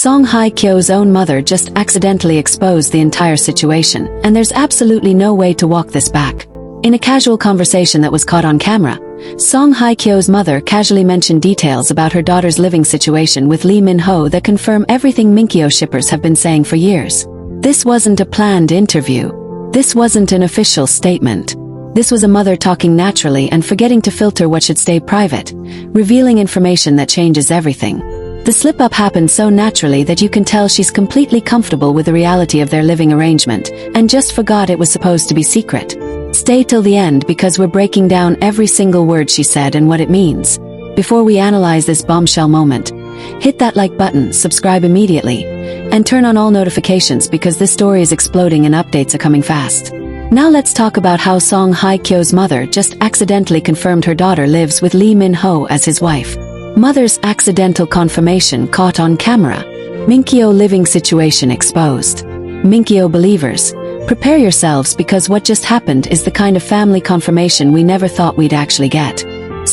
Hye Kyo's own mother just accidentally exposed the entire situation, and there's absolutely no way to walk this back. In a casual conversation that was caught on camera, Hye Kyo's mother casually mentioned details about her daughter's living situation with Lee Min-ho that confirm everything Min-kyo shippers have been saying for years. This wasn't a planned interview. This wasn't an official statement. This was a mother talking naturally and forgetting to filter what should stay private, revealing information that changes everything. The slip-up happened so naturally that you can tell she's completely comfortable with the reality of their living arrangement, and just forgot it was supposed to be secret. Stay till the end because we're breaking down every single word she said and what it means. Before we analyze this bombshell moment, hit that like button, subscribe immediately, and turn on all notifications because this story is exploding and updates are coming fast. Now let's talk about how Hye Kyo's mother just accidentally confirmed her daughter lives with Lee Min-ho as his wife. Mother's accidental confirmation caught on camera. Min-kyo living situation exposed. Min-kyo believers, prepare yourselves because what just happened is the kind of family confirmation we never thought we'd actually get.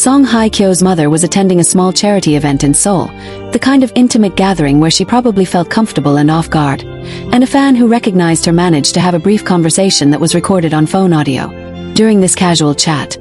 Hye Kyo's mother was attending a small charity event in Seoul, the kind of intimate gathering where she probably felt comfortable and off guard, and a fan who recognized her managed to have a brief conversation that was recorded on phone audio. During this casual chat,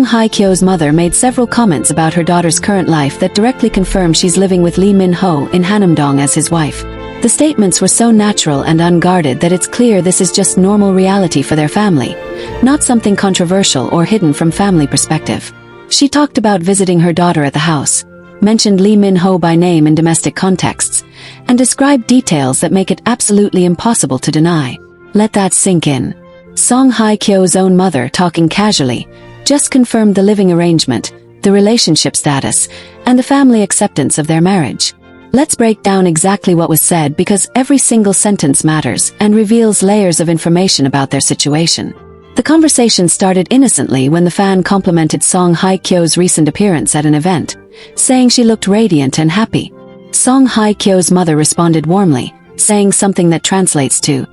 Hye Kyo's mother made several comments about her daughter's current life that directly confirm she's living with Lee Min-ho in Hanamdong as his wife. The statements were so natural and unguarded that it's clear this is just normal reality for their family, not something controversial or hidden from family perspective. She talked about visiting her daughter at the house, mentioned Lee Min-ho by name in domestic contexts, and described details that make it absolutely impossible to deny. Let that sink in. Hye Kyo's own mother talking casually, just confirmed the living arrangement, the relationship status, and the family acceptance of their marriage. Let's break down exactly what was said because every single sentence matters and reveals layers of information about their situation. The conversation started innocently when the fan complimented Hye Kyo's recent appearance at an event, saying she looked radiant and happy. Hye Kyo's mother responded warmly, saying something that translates to,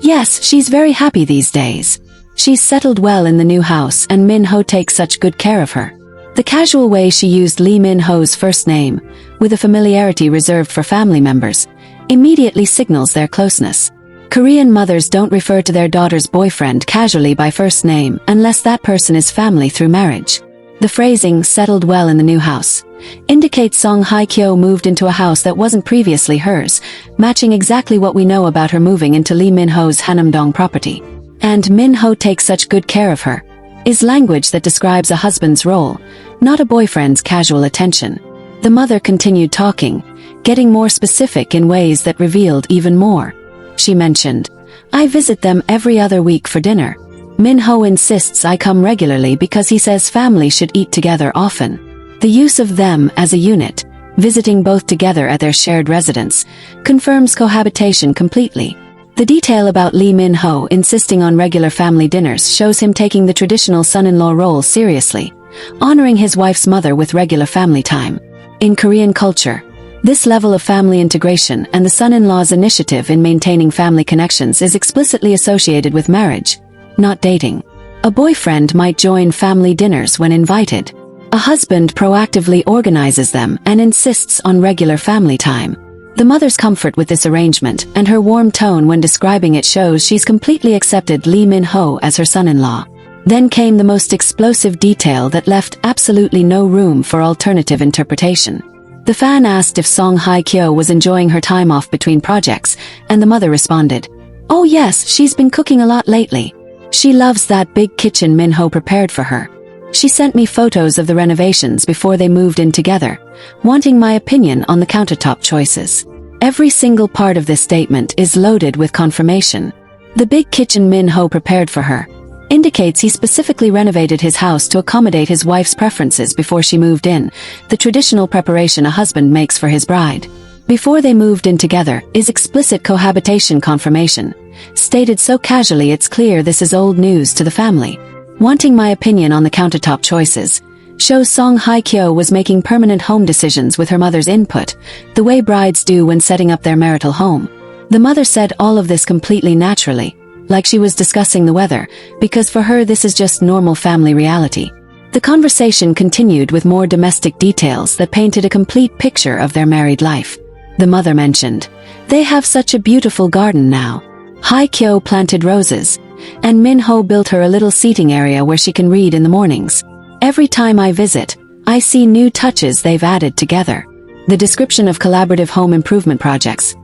"Yes, she's very happy these days. She's settled well in the new house and Min-ho takes such good care of her." The casual way she used Lee Min-ho's first name, with a familiarity reserved for family members, immediately signals their closeness. Korean mothers don't refer to their daughter's boyfriend casually by first name unless that person is family through marriage. The phrasing, "settled well in the new house," indicates Hye Kyo moved into a house that wasn't previously hers, matching exactly what we know about her moving into Lee Min-ho's Hanamdong property. And Min-ho takes such good care of her, is language that describes a husband's role, not a boyfriend's casual attention. The mother continued talking, getting more specific in ways that revealed even more. She mentioned, "I visit them every other week for dinner. Min-ho insists I come regularly because he says family should eat together often." The use of them as a unit, visiting both together at their shared residence, confirms cohabitation completely. The detail about Lee Min-ho insisting on regular family dinners shows him taking the traditional son-in-law role seriously, honoring his wife's mother with regular family time. In Korean culture, this level of family integration and the son-in-law's initiative in maintaining family connections is explicitly associated with marriage, not dating. A boyfriend might join family dinners when invited. A husband proactively organizes them and insists on regular family time. The mother's comfort with this arrangement and her warm tone when describing it shows she's completely accepted Lee Min-ho as her son-in-law. Then came the most explosive detail that left absolutely no room for alternative interpretation. The fan asked if Hye Kyo was enjoying her time off between projects, and the mother responded, "Oh yes, she's been cooking a lot lately. She loves that big kitchen Min-ho prepared for her. She sent me photos of the renovations before they moved in together, wanting my opinion on the countertop choices." Every single part of this statement is loaded with confirmation. The big kitchen Min-ho prepared for her indicates he specifically renovated his house to accommodate his wife's preferences before she moved in, the traditional preparation a husband makes for his bride. Before they moved in together is explicit cohabitation confirmation, stated so casually it's clear this is old news to the family. Wanting my opinion on the countertop choices shows Hye Kyo was making permanent home decisions with her mother's input, the way brides do when setting up their marital home. The mother said all of this completely naturally, like she was discussing the weather, because for her this is just normal family reality. The conversation continued with more domestic details that painted a complete picture of their married life. The mother mentioned. They have such a beautiful garden now. Hye Kyo planted roses, and Min-ho built her a little seating area where she can read in the mornings. Every time I visit, I see new touches they've added together. The description of collaborative home improvement projects.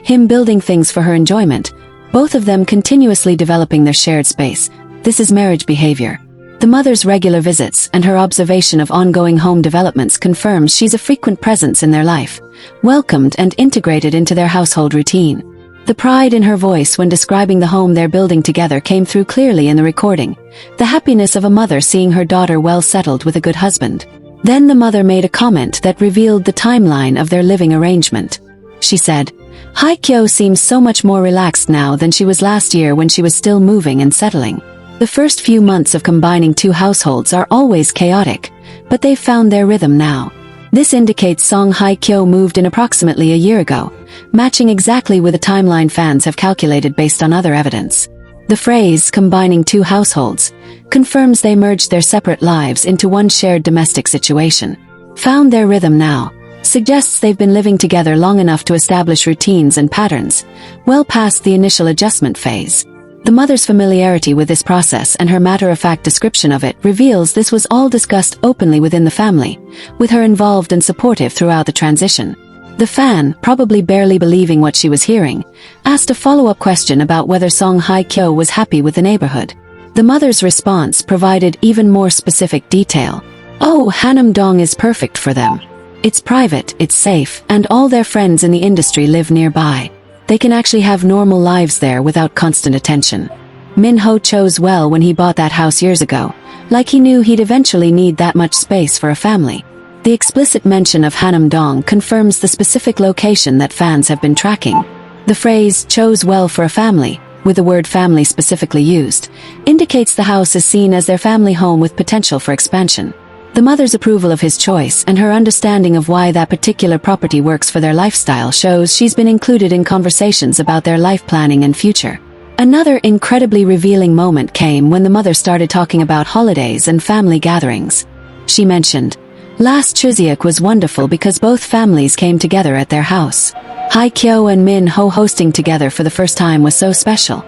Him building things for her enjoyment. Both of them continuously developing their shared space. This is marriage behavior. The mother's regular visits and her observation of ongoing home developments confirms she's a frequent presence in their life, welcomed and integrated into their household routine. The pride in her voice when describing the home they're building together came through clearly in the recording. The happiness of a mother seeing her daughter well settled with a good husband. Then the mother made a comment that revealed the timeline of their living arrangement. She said, Hye Kyo seems so much more relaxed now than she was last year when she was still moving and settling. The first few months of combining two households are always chaotic, but they've found their rhythm now. This indicates Song Hye Kyo moved in approximately a year ago, matching exactly with the timeline fans have calculated based on other evidence. The phrase, combining two households, confirms they merged their separate lives into one shared domestic situation. Found their rhythm now, suggests they've been living together long enough to establish routines and patterns, well past the initial adjustment phase. The mother's familiarity with this process and her matter-of-fact description of it reveals this was all discussed openly within the family, with her involved and supportive throughout the transition. The fan, probably barely believing what she was hearing, asked a follow-up question about whether Song Hye Kyo was happy with the neighborhood. The mother's response provided even more specific detail. Oh, Hanam Dong is perfect for them. It's private, it's safe, and all their friends in the industry live nearby. They can actually have normal lives there without constant attention. Min-ho chose well when he bought that house years ago, like he knew he'd eventually need that much space for a family. The explicit mention of Hanam Dong confirms the specific location that fans have been tracking. The phrase, chose well for a family, with the word family specifically used, indicates the house is seen as their family home with potential for expansion. The mother's approval of his choice and her understanding of why that particular property works for their lifestyle shows she's been included in conversations about their life planning and future. Another incredibly revealing moment came when the mother started talking about holidays and family gatherings. She mentioned, last Chuseok was wonderful because both families came together at their house. Hye Kyo and Min-ho hosting together for the first time was so special.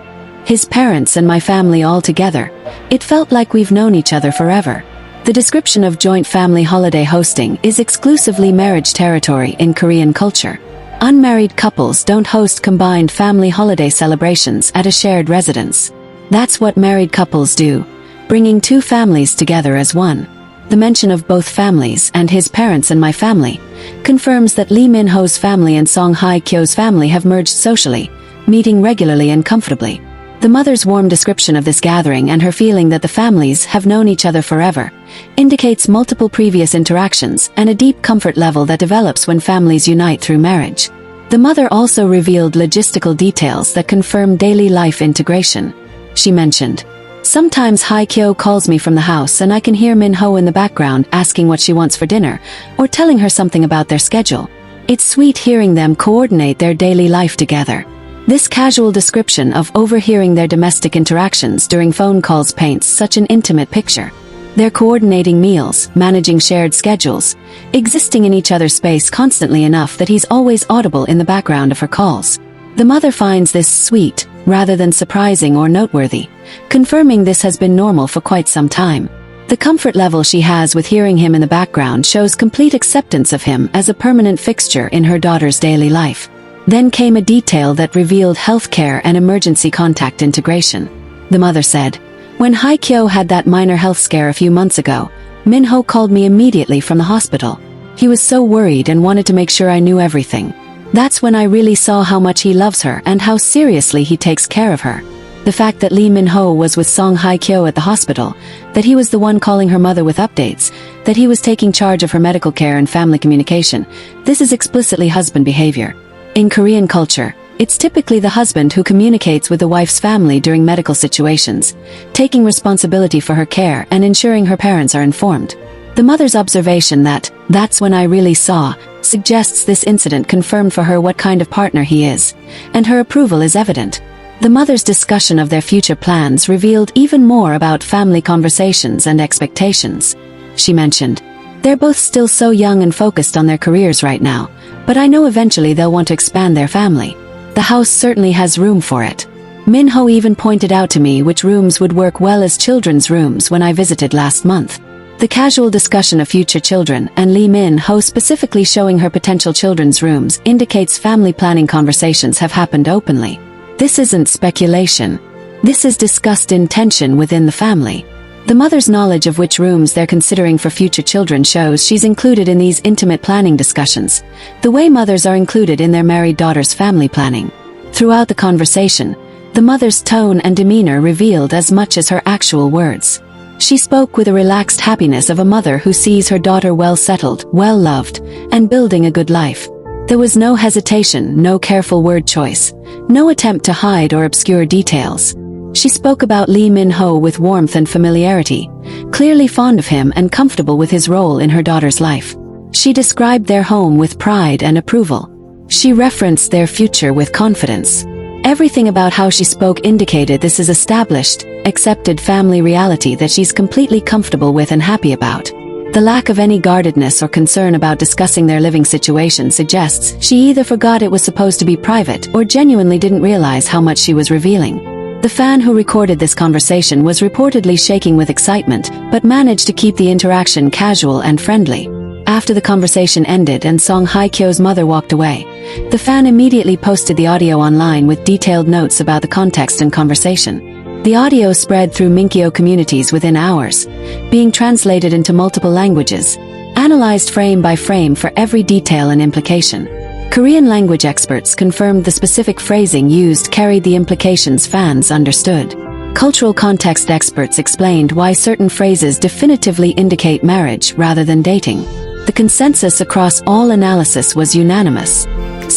His parents and my family all together. It felt like we've known each other forever. The description of joint family holiday hosting is exclusively marriage territory in Korean culture. Unmarried couples don't host combined family holiday celebrations at a shared residence. That's what married couples do, bringing two families together as one. The mention of both families and his parents and my family confirms that Lee Min-ho's family and Song Hye Kyo's family have merged socially, meeting regularly and comfortably. The mother's warm description of this gathering and her feeling that the families have known each other forever indicates multiple previous interactions and a deep comfort level that develops when families unite through marriage. The mother also revealed logistical details that confirm daily life integration. She mentioned, sometimes Hye Kyo calls me from the house and I can hear Min-ho in the background asking what she wants for dinner or telling her something about their schedule. It's sweet hearing them coordinate their daily life together. This casual description of overhearing their domestic interactions during phone calls paints such an intimate picture. They're coordinating meals, managing shared schedules, existing in each other's space constantly enough that he's always audible in the background of her calls. The mother finds this sweet, rather than surprising or noteworthy, confirming this has been normal for quite some time. The comfort level she has with hearing him in the background shows complete acceptance of him as a permanent fixture in her daughter's daily life. Then came a detail that revealed healthcare and emergency contact integration. The mother said, when Hye Kyo had that minor health scare a few months ago, Min-ho called me immediately from the hospital. He was so worried and wanted to make sure I knew everything. That's when I really saw how much he loves her and how seriously he takes care of her. The fact that Lee Min-ho was with Song Hye Kyo at the hospital, that he was the one calling her mother with updates, that he was taking charge of her medical care and family communication, this is explicitly husband behavior. In Korean culture, it's typically the husband who communicates with the wife's family during medical situations, taking responsibility for her care and ensuring her parents are informed. The mother's observation that, that's when I really saw, suggests this incident confirmed for her what kind of partner he is, and her approval is evident. The mother's discussion of their future plans revealed even more about family conversations and expectations. She mentioned, They're both still so young and focused on their careers right now, but I know eventually they'll want to expand their family. The house certainly has room for it. Min-ho even pointed out to me which rooms would work well as children's rooms when I visited last month. The casual discussion of future children and Lee Min-ho specifically showing her potential children's rooms indicates family planning conversations have happened openly. This isn't speculation. This is discussed in tension within the family. The mother's knowledge of which rooms they're considering for future children shows she's included in these intimate planning discussions, the way mothers are included in their married daughter's family planning. Throughout the conversation, the mother's tone and demeanor revealed as much as her actual words. She spoke with a relaxed happiness of a mother who sees her daughter well settled, well loved, and building a good life. There was no hesitation, no careful word choice, no attempt to hide or obscure details. She spoke about Lee Min-ho with warmth and familiarity, clearly fond of him and comfortable with his role in her daughter's life. She described their home with pride and approval. She referenced their future with confidence. Everything about how she spoke indicated this is established, accepted family reality that she's completely comfortable with and happy about. The lack of any guardedness or concern about discussing their living situation suggests she either forgot it was supposed to be private or genuinely didn't realize how much she was revealing. The fan who recorded this conversation was reportedly shaking with excitement, but managed to keep the interaction casual and friendly. After the conversation ended and Hye Kyo's mother walked away, the fan immediately posted the audio online with detailed notes about the context and conversation. The audio spread through Minkyo communities within hours, being translated into multiple languages, analyzed frame by frame for every detail and implication. Korean language experts confirmed the specific phrasing used carried the implications fans understood. Cultural context experts explained why certain phrases definitively indicate marriage rather than dating. The consensus across all analysis was unanimous.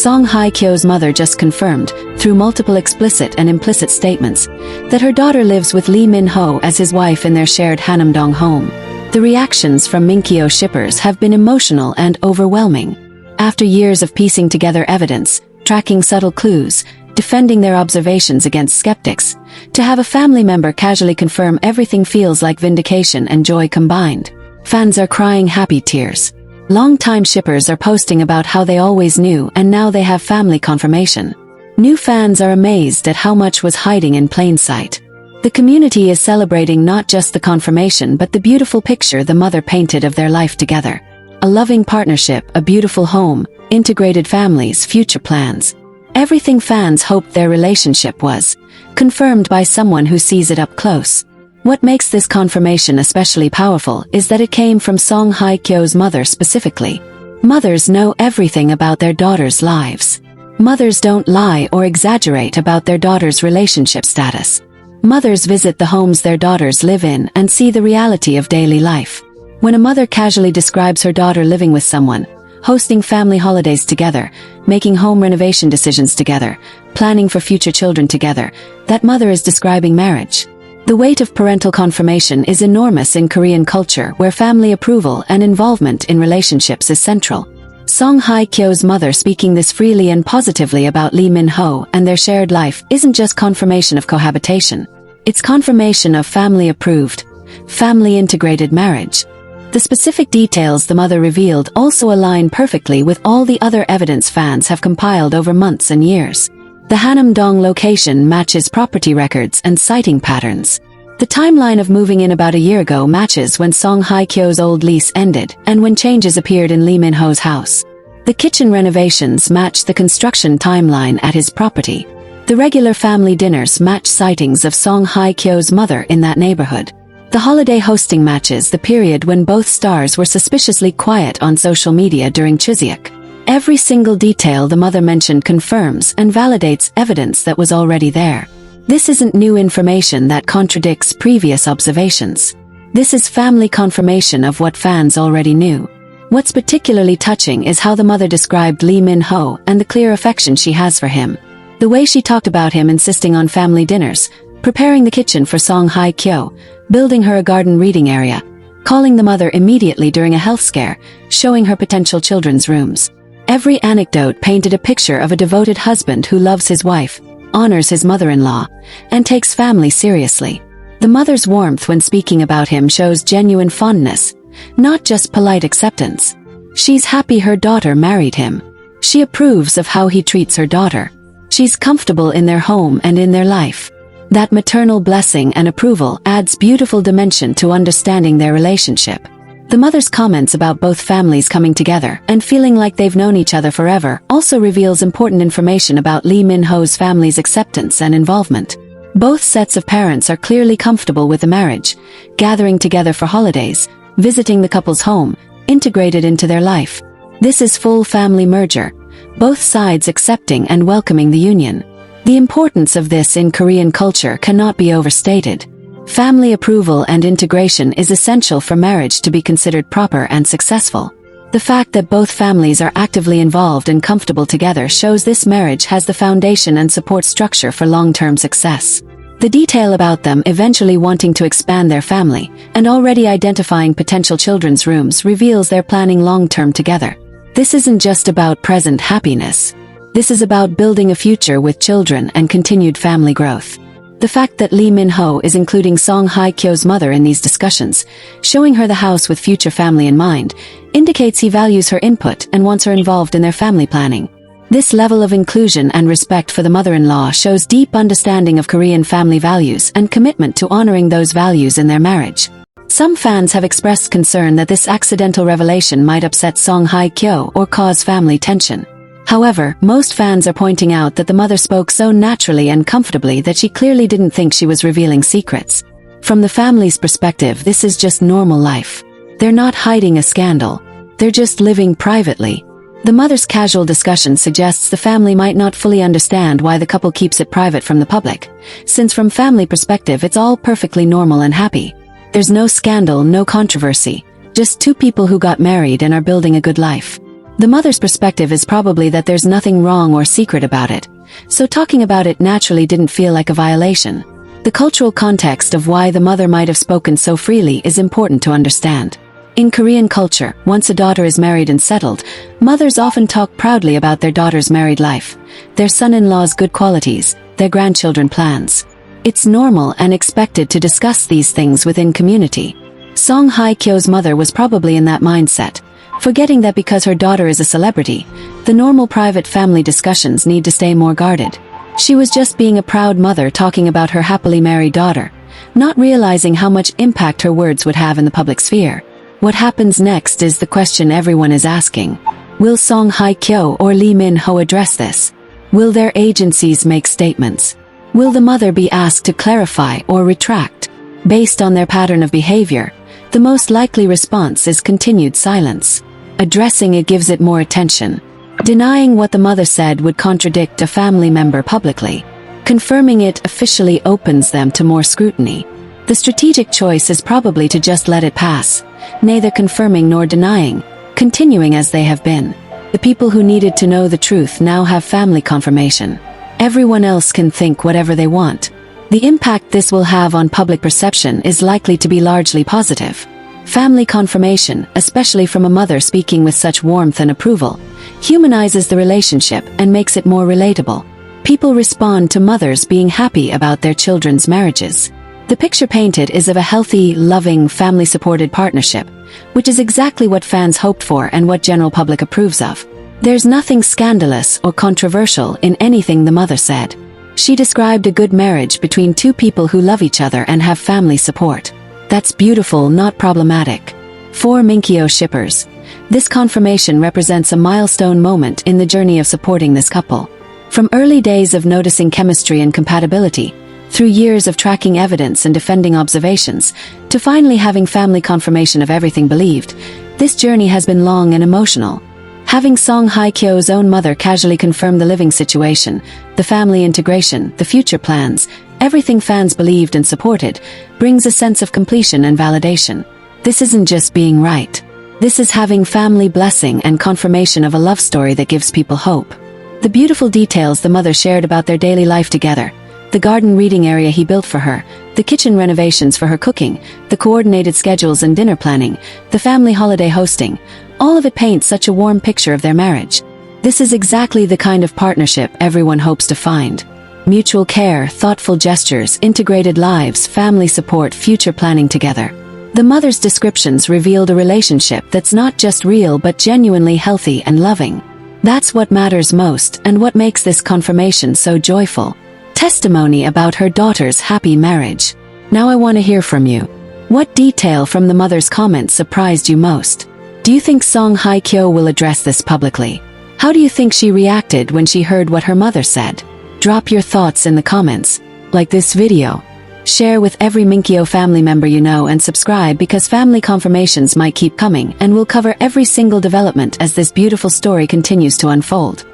Hye Kyo's mother just confirmed, through multiple explicit and implicit statements, that her daughter lives with Lee Min-ho as his wife in their shared Hanamdong home. The reactions from Minkyo shippers have been emotional and overwhelming. After years of piecing together evidence, tracking subtle clues, defending their observations against skeptics, to have a family member casually confirm everything feels like vindication and joy combined. Fans are crying happy tears. Longtime shippers are posting about how they always knew and now they have family confirmation. New fans are amazed at how much was hiding in plain sight. The community is celebrating not just the confirmation but the beautiful picture the mother painted of their life together. A loving partnership, a beautiful home, integrated families, future plans. Everything fans hoped their relationship was, confirmed by someone who sees it up close. What makes this confirmation especially powerful is that it came from Hye Kyo's mother specifically. Mothers know everything about their daughters' lives. Mothers don't lie or exaggerate about their daughters' relationship status. Mothers visit the homes their daughters live in and see the reality of daily life. When a mother casually describes her daughter living with someone, hosting family holidays together, making home renovation decisions together, planning for future children together, that mother is describing marriage. The weight of parental confirmation is enormous in Korean culture where family approval and involvement in relationships is central. Hye Kyo's mother speaking this freely and positively about Lee Min-ho and their shared life isn't just confirmation of cohabitation. It's confirmation of family-approved, family-integrated marriage. The specific details the mother revealed also align perfectly with all the other evidence fans have compiled over months and years. The Hanamdong location matches property records and sighting patterns. The timeline of moving in about a year ago matches when Hye Kyo's old lease ended and when changes appeared in Lee Min-ho's house. The kitchen renovations match the construction timeline at his property. The regular family dinners match sightings of Hye Kyo's mother in that neighborhood. The holiday hosting matches the period when both stars were suspiciously quiet on social media during Chuseok. Every single detail the mother mentioned confirms and validates evidence that was already there. This isn't new information that contradicts previous observations. This is family confirmation of what fans already knew. What's particularly touching is how the mother described Lee Min-ho and the clear affection she has for him. The way she talked about him insisting on family dinners, preparing the kitchen for Hye Kyo, building her a garden reading area, calling the mother immediately during a health scare, showing her potential children's rooms. Every anecdote painted a picture of a devoted husband who loves his wife, honors his mother-in-law, and takes family seriously. The mother's warmth when speaking about him shows genuine fondness, not just polite acceptance. She's happy her daughter married him. She approves of how he treats her daughter. She's comfortable in their home and in their life. That maternal blessing and approval adds beautiful dimension to understanding their relationship. The mother's comments about both families coming together and feeling like they've known each other forever also reveals important information about Lee Min-ho's family's acceptance and involvement. Both sets of parents are clearly comfortable with the marriage, gathering together for holidays, visiting the couple's home, integrated into their life. This is full family merger, both sides accepting and welcoming the union. The importance of this in Korean culture cannot be overstated. Family approval and integration is essential for marriage to be considered proper and successful. The fact that both families are actively involved and comfortable together shows this marriage has the foundation and support structure for long-term success. The detail about them eventually wanting to expand their family and already identifying potential children's rooms reveals they're planning long-term together. This isn't just about present happiness. This is about building a future with children and continued family growth. The fact that Lee Min-ho is including Song Hye Kyo's mother in these discussions, showing her the house with future family in mind, indicates he values her input and wants her involved in their family planning. This level of inclusion and respect for the mother-in-law shows deep understanding of Korean family values and commitment to honoring those values in their marriage. Some fans have expressed concern that this accidental revelation might upset Song Hye Kyo or cause family tension. However, most fans are pointing out that the mother spoke so naturally and comfortably that she clearly didn't think she was revealing secrets. From the family's perspective, this is just normal life. They're not hiding a scandal. They're just living privately. The mother's casual discussion suggests the family might not fully understand why the couple keeps it private from the public, since from family perspective it's all perfectly normal and happy. There's no scandal, no controversy, just two people who got married and are building a good life. The mother's perspective is probably that there's nothing wrong or secret about it, so talking about it naturally didn't feel like a violation. The cultural context of why the mother might have spoken so freely is important to understand. In Korean culture, once a daughter is married and settled, mothers often talk proudly about their daughter's married life, their son-in-law's good qualities, their grandchildren plans. It's normal and expected to discuss these things within community. Song Hye Kyo's mother was probably in that mindset, forgetting that because her daughter is a celebrity, the normal private family discussions need to stay more guarded. She was just being a proud mother talking about her happily married daughter, not realizing how much impact her words would have in the public sphere. What happens next is the question everyone is asking. Will Song Hye Kyo or Lee Min-ho address this? Will their agencies make statements? Will the mother be asked to clarify or retract? Based on their pattern of behavior, the most likely response is continued silence. Addressing it gives it more attention. Denying what the mother said would contradict a family member publicly. Confirming it officially opens them to more scrutiny. The strategic choice is probably to just let it pass, neither confirming nor denying, continuing as they have been. The people who needed to know the truth now have family confirmation. Everyone else can think whatever they want. The impact this will have on public perception is likely to be largely positive. Family confirmation, especially from a mother speaking with such warmth and approval, humanizes the relationship and makes it more relatable. People respond to mothers being happy about their children's marriages. The picture painted is of a healthy, loving, family-supported partnership, which is exactly what fans hoped for and what general public approves of. There's nothing scandalous or controversial in anything the mother said. She described a good marriage between two people who love each other and have family support. That's beautiful, not problematic. For Min-kyo shippers, this confirmation represents a milestone moment in the journey of supporting this couple. From early days of noticing chemistry and compatibility, through years of tracking evidence and defending observations, to finally having family confirmation of everything believed, this journey has been long and emotional. Having Song Hye Kyo's own mother casually confirm the living situation, the family integration, the future plans, everything fans believed and supported, brings a sense of completion and validation. This isn't just being right. This is having family blessing and confirmation of a love story that gives people hope. The beautiful details the mother shared about their daily life together, the garden reading area he built for her, the kitchen renovations for her cooking, the coordinated schedules and dinner planning, the family holiday hosting, all of it paints such a warm picture of their marriage. This is exactly the kind of partnership everyone hopes to find. Mutual care, thoughtful gestures, integrated lives, family support, future planning together. The mother's descriptions revealed a relationship that's not just real but genuinely healthy and loving. That's what matters most and what makes this confirmation so joyful. Testimony about her daughter's happy marriage. Now I want to hear from you. What detail from the mother's comments surprised you most? Do you think Song Hye Kyo will address this publicly? How do you think she reacted when she heard what her mother said? Drop your thoughts in the comments. Like this video. Share with every Minkyo family member you know and subscribe because family confirmations might keep coming and we'll cover every single development as this beautiful story continues to unfold.